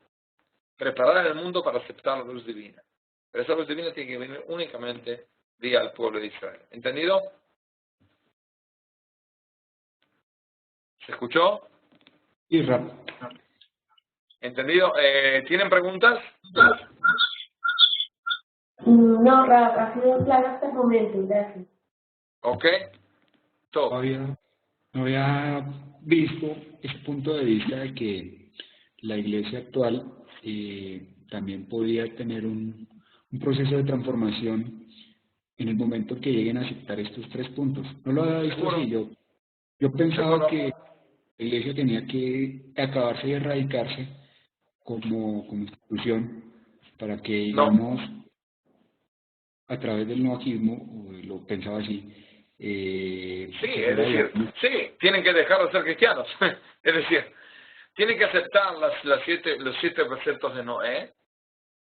preparar el mundo para aceptar la luz divina. Pero esa luz divina tiene que venir únicamente vía el pueblo de Israel. ¿Entendido? ¿Se escuchó? Sí, Rab. ¿Entendido? ¿Tienen preguntas? No, Rab, ha sido claro hasta el momento, gracias. ¿Ok? No Todo. había visto ese punto de vista de que la iglesia actual también podría tener un proceso de transformación en el momento que lleguen a aceptar estos 3 puntos. No lo había visto Seguro. así. Yo pensaba Seguro. que la iglesia tenía que acabarse y erradicarse como institución para que, No. digamos, a través del noaquismo, lo pensaba así, Sí, se es fuera, decir, digamos, sí, tienen que dejar de ser cristianos. Es decir, tienen que aceptar los 7 preceptos de Noé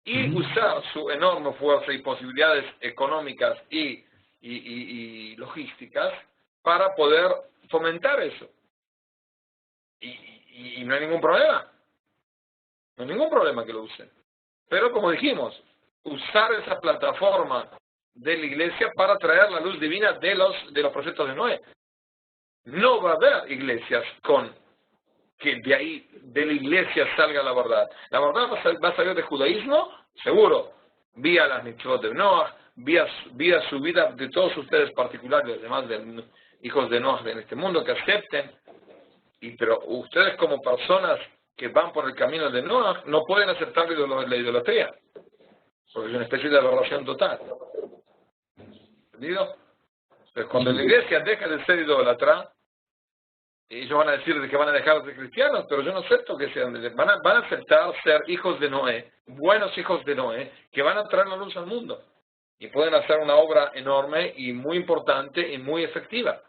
y usar su enorme fuerza y posibilidades económicas y logísticas para poder fomentar eso. Y no hay ningún problema. No hay ningún problema que lo usen. Pero como dijimos, usar esa plataforma de la iglesia para traer la luz divina de los preceptos de Noé. No va a haber iglesias con que de ahí, de la iglesia salga la verdad. La verdad va a salir del judaísmo, seguro, vía las mitzvot de Noah, vía su vida de todos ustedes particulares, además de hijos de Noah en este mundo, que acepten. Pero ustedes como personas que van por el camino de Noah no pueden aceptar la idolatría, porque es una especie de aberración total. ¿Entendido? Pues cuando la iglesia deja de ser idólatra, ellos van a decir de que van a dejar de ser cristianos, pero yo no acepto que sean, van a aceptar ser hijos de Noé, buenos hijos de Noé, que van a traer la luz al mundo. Y pueden hacer una obra enorme y muy importante y muy efectiva.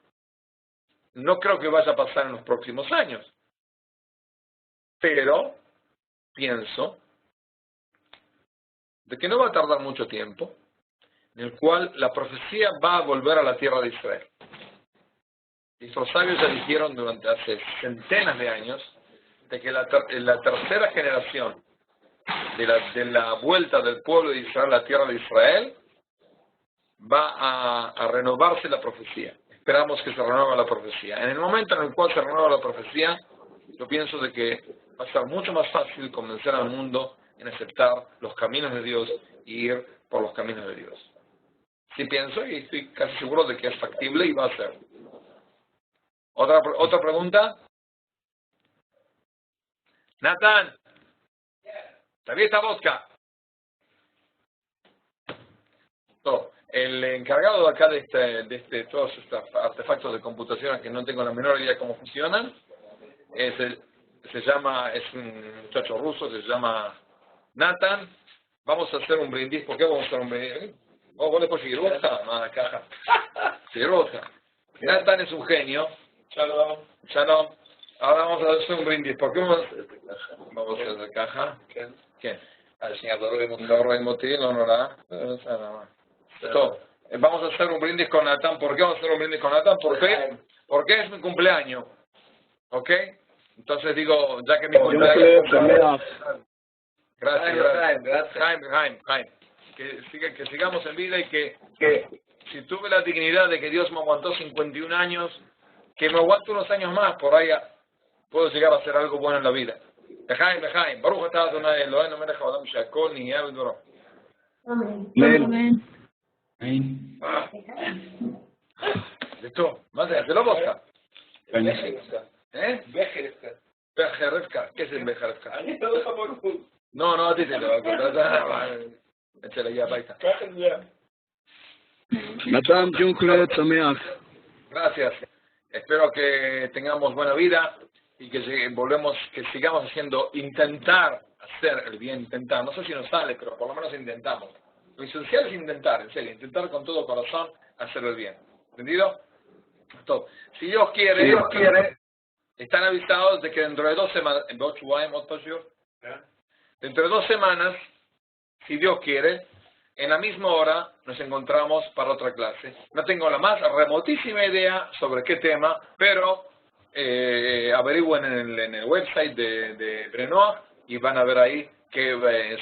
No creo que vaya a pasar en los próximos años. Pero pienso de que no va a tardar mucho tiempo, en el cual la profecía va a volver a la tierra de Israel. Y los sabios ya dijeron durante hace centenas de años de que la tercera generación de la vuelta del pueblo de Israel a la tierra de Israel va a renovarse la profecía. Esperamos que se renueve la profecía. En el momento en el cual se renueva la profecía, yo pienso de que va a ser mucho más fácil convencer al mundo en aceptar los caminos de Dios y ir por los caminos de Dios. Sí pienso y estoy casi seguro de que es factible y va a ser. ¿Otra pregunta? Nathan, ¿sabía esta mosca? No, el encargado de acá de todos estos artefactos de computación que no tengo la menor idea cómo funcionan, es un muchacho ruso, se llama Nathan. Vamos a hacer un brindis. ¿Por qué vamos a hacer un brindis? Vos le pones girosa, más caja. Girosa. Nathan es un genio. Shalom. Shalom. Ahora vamos a hacer un brindis. ¿Por qué vamos a hacer la caja? ¿Quién? Al señor Dorre Motil, honorá. Vamos a hacer un brindis con Nathan. ¿Por qué vamos a hacer un brindis con Nathan? Porque es mi cumpleaños. ¿Ok? Entonces digo, ya que mi cumpleaños... Gracias. Jaime. Que sigamos en vida y que si tuve la dignidad de que Dios me aguantó 51 años, que me aguante unos años más, por ahí puedo llegar a hacer algo bueno en la vida. Jaime. Baruch atah Adonai Eloheinu melech haolam she'akol nihya b'dvaro. Amén. Amén. ¿Listo? ¿Te lo busca? Bejerevka. ¿Qué es el Bejerevka? No, a ti te lo va a contar. Échale ya, baita. Nathan, Gracias. Espero que tengamos buena vida y que sigamos intentar hacer el bien, intentar. No sé si nos sale, pero por lo menos intentamos. Lo esencial es intentar, en serio, intentar con todo corazón hacer el bien. ¿Entendido? Todo. Si Dios quiere, están avisados de que dentro de 2 semanas, dentro de 2 semanas, si Dios quiere, en la misma hora nos encontramos para otra clase. No tengo la más remotísima idea sobre qué tema, pero averigüen en el website de Brenoa y van a ver ahí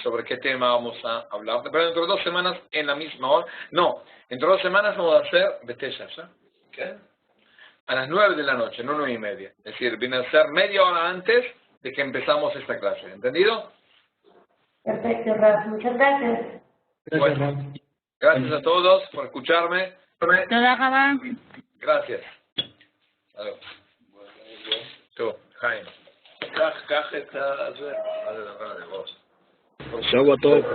sobre qué tema vamos a hablar. Pero dentro de 2 semanas, en la misma hora, no, dentro de 2 semanas vamos a hacer Betesha, ¿sí? ¿Qué? A las 9 de la noche, no 9:30. Es decir, viene a ser media hora antes de que empezamos esta clase. ¿Entendido? Perfecto, Raf. Muchas gracias. Gracias, Bueno, Raf. gracias a todos por escucharme. תודה רבה. Gracias. Adiós. Tú, Jaime. קח את זה. Vale, vale, vos. שבוע טוב.